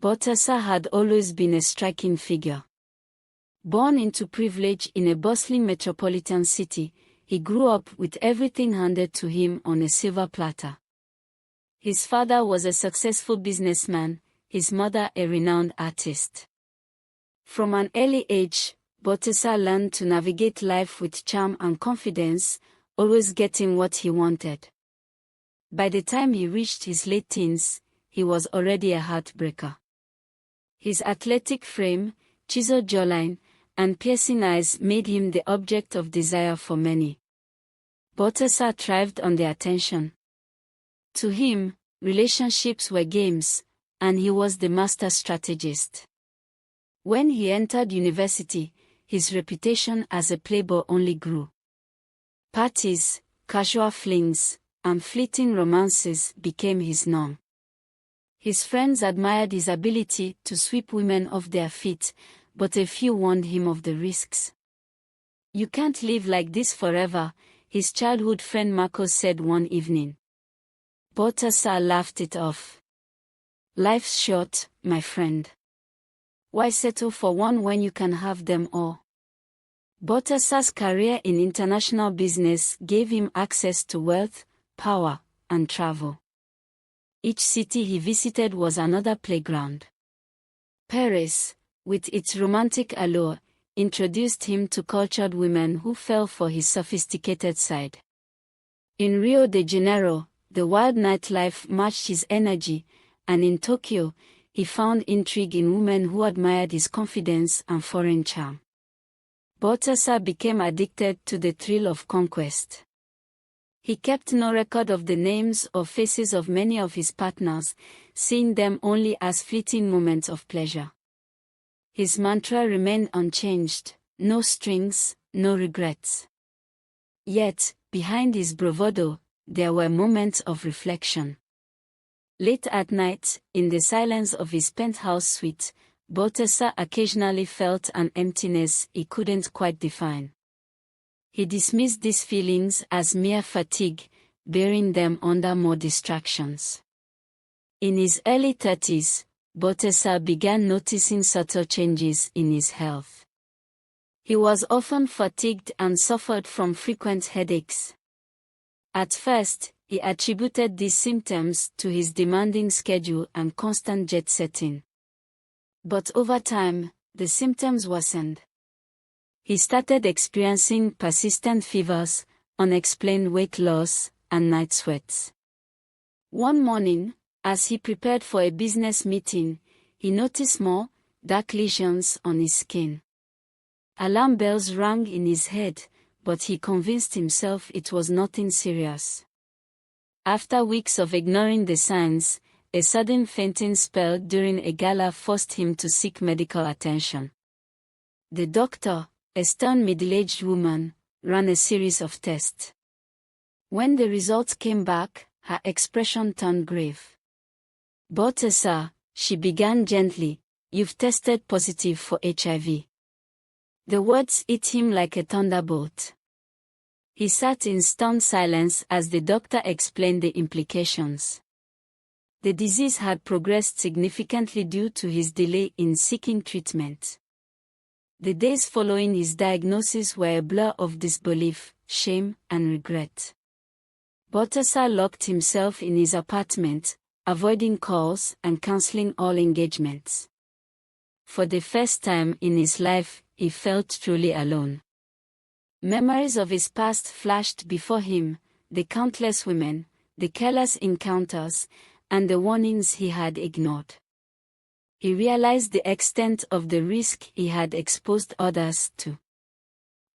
Baltasar had always been a striking figure. Born into privilege in a bustling metropolitan city, he grew up with everything handed to him on a silver platter. His father was a successful businessman, his mother a renowned artist. From an early age, Baltasar learned to navigate life with charm and confidence, always getting what he wanted. By the time he reached his late teens, he was already a heartbreaker. His athletic frame, chiseled jawline, and piercing eyes made him the object of desire for many. Baltasar thrived on their attention. To him, relationships were games, and he was the master strategist. When he entered university, his reputation as a playboy only grew. Parties, casual flings, and fleeting romances became his norm. His friends admired his ability to sweep women off their feet, but a few warned him of the risks. "You can't live like this forever," his childhood friend Marcos said one evening. Baltasar laughed it off. "Life's short, my friend. Why settle for one when you can have them all?" Baltasar's career in international business gave him access to wealth, power, and travel. Each city he visited was another playground. Paris, with its romantic allure, introduced him to cultured women who fell for his sophisticated side. In Rio de Janeiro, the wild nightlife matched his energy, and in Tokyo, he found intrigue in women who admired his confidence and foreign charm. Baltasar became addicted to the thrill of conquest. He kept no record of the names or faces of many of his partners, seeing them only as fleeting moments of pleasure. His mantra remained unchanged: no strings, no regrets. Yet, behind his bravado, there were moments of reflection. Late at night, in the silence of his penthouse suite, Baltasar occasionally felt an emptiness he couldn't quite define. He dismissed these feelings as mere fatigue, burying them under more distractions. In his early 30s, Baltasar began noticing subtle changes in his health. He was often fatigued and suffered from frequent headaches. At first, he attributed these symptoms to his demanding schedule and constant jet-setting. But over time, the symptoms worsened. He started experiencing persistent fevers, unexplained weight loss, and night sweats. One morning, as he prepared for a business meeting, he noticed small, dark lesions on his skin. Alarm bells rang in his head, but he convinced himself it was nothing serious. After weeks of ignoring the signs, a sudden fainting spell during a gala forced him to seek medical attention. The doctor, a stern middle-aged woman, ran a series of tests. When the results came back, her expression turned grave. "Baltasar," she began gently, "you've tested positive for HIV." The words hit him like a thunderbolt. He sat in stunned silence as the doctor explained the implications. The disease had progressed significantly due to his delay in seeking treatment. The days following his diagnosis were a blur of disbelief, shame, and regret. Baltasar locked himself in his apartment, avoiding calls and canceling all engagements. For the first time in his life, he felt truly alone. Memories of his past flashed before him, the countless women, the careless encounters, and the warnings he had ignored. He realized the extent of the risk he had exposed others to.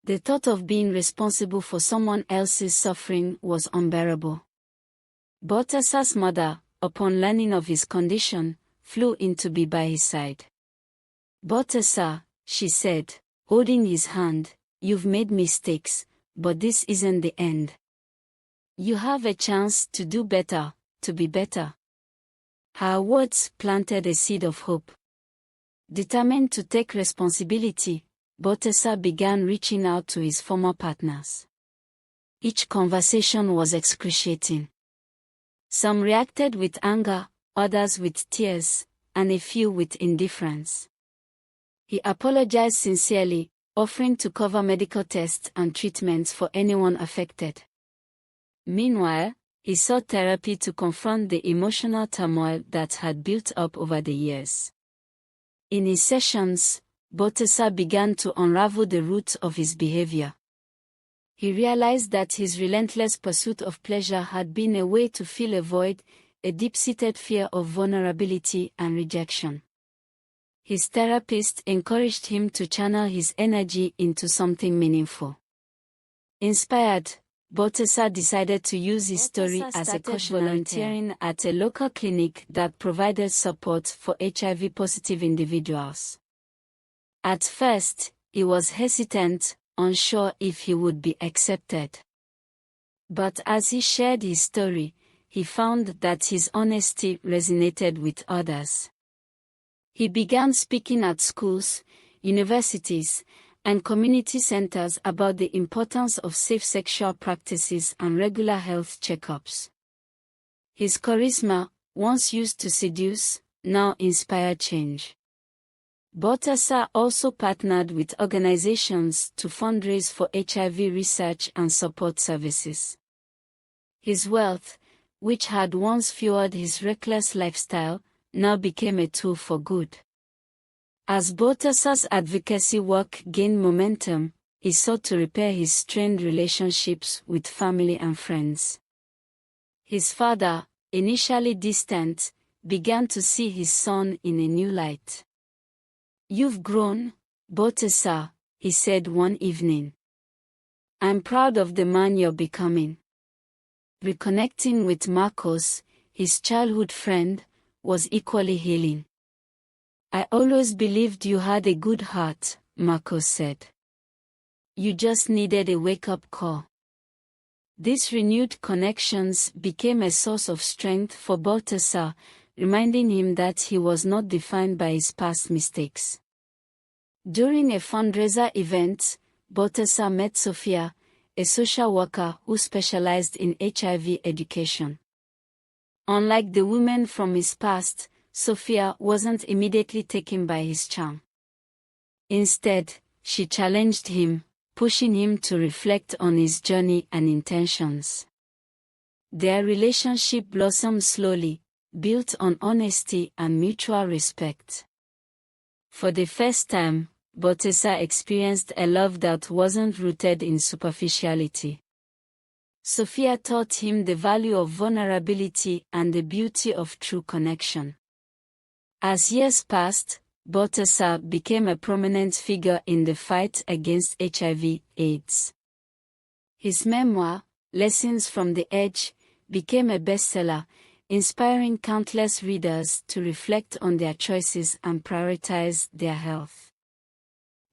The thought of being responsible for someone else's suffering was unbearable. Baltasar's mother, upon learning of his condition, flew in to be by his side. "Baltasar," she said, holding his hand, "you've made mistakes, but this isn't the end. You have a chance to do better, to be better." Her words planted a seed of hope. Determined to take responsibility, Baltasar began reaching out to his former partners. Each conversation was excruciating. Some reacted with anger, others with tears, and a few with indifference. He apologized sincerely, offering to cover medical tests and treatments for anyone affected. Meanwhile, he sought therapy to confront the emotional turmoil that had built up over the years. In his sessions, Baltasar began to unravel the roots of his behavior. He realized that his relentless pursuit of pleasure had been a way to fill a void, a deep-seated fear of vulnerability and rejection. His therapist encouraged him to channel his energy into something meaningful. Inspired, Baltasar decided to use his story as a cautionary volunteering at a local clinic that provided support for HIV-positive individuals. At first, he was hesitant, unsure if he would be accepted. But as he shared his story, he found that his honesty resonated with others. He began speaking at schools, universities, and community centers about the importance of safe sexual practices and regular health checkups. His charisma, once used to seduce, now inspired change. Baltasar also partnered with organizations to fundraise for HIV research and support services. His wealth, which had once fueled his reckless lifestyle, now became a tool for good. As Baltasar's advocacy work gained momentum, he sought to repair his strained relationships with family and friends. His father, initially distant, began to see his son in a new light. "You've grown, Baltasar," he said one evening. "I'm proud of the man you're becoming." Reconnecting with Marcos, his childhood friend, was equally healing. "I always believed you had a good heart," Marcos said. "You just needed a wake-up call." These renewed connections became a source of strength for Baltasar, reminding him that he was not defined by his past mistakes. During a fundraiser event, Baltasar met Sofia, a social worker who specialized in HIV education. Unlike the women from his past, Sofia wasn't immediately taken by his charm. Instead, she challenged him, pushing him to reflect on his journey and intentions. Their relationship blossomed slowly, built on honesty and mutual respect. For the first time, Baltasar experienced a love that wasn't rooted in superficiality. Sofia taught him the value of vulnerability and the beauty of true connection. As years passed, Baltasar became a prominent figure in the fight against HIV/AIDS. His memoir, Lessons from the Edge, became a bestseller, inspiring countless readers to reflect on their choices and prioritize their health.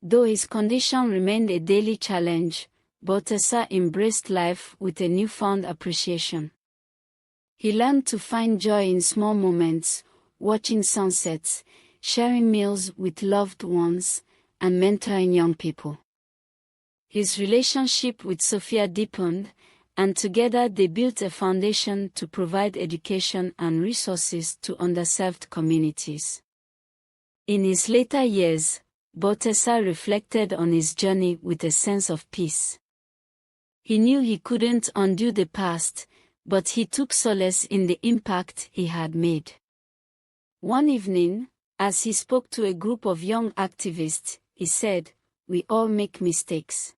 Though his condition remained a daily challenge, Baltasar embraced life with a newfound appreciation. He learned to find joy in small moments, watching sunsets, sharing meals with loved ones, and mentoring young people. His relationship with Sofia deepened, and together they built a foundation to provide education and resources to underserved communities. In his later years, Baltasar reflected on his journey with a sense of peace. He knew he couldn't undo the past, but he took solace in the impact he had made. One evening, as he spoke to a group of young activists, he said, "We all make mistakes.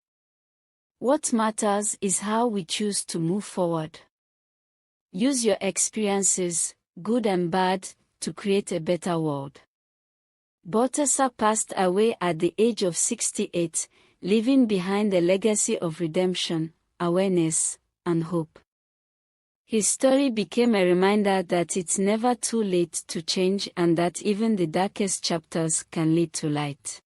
What matters is how we choose to move forward. Use your experiences, good and bad, to create a better world." Baltasar passed away at the age of 68, leaving behind a legacy of redemption, awareness, and hope. His story became a reminder that it's never too late to change and that even the darkest chapters can lead to light.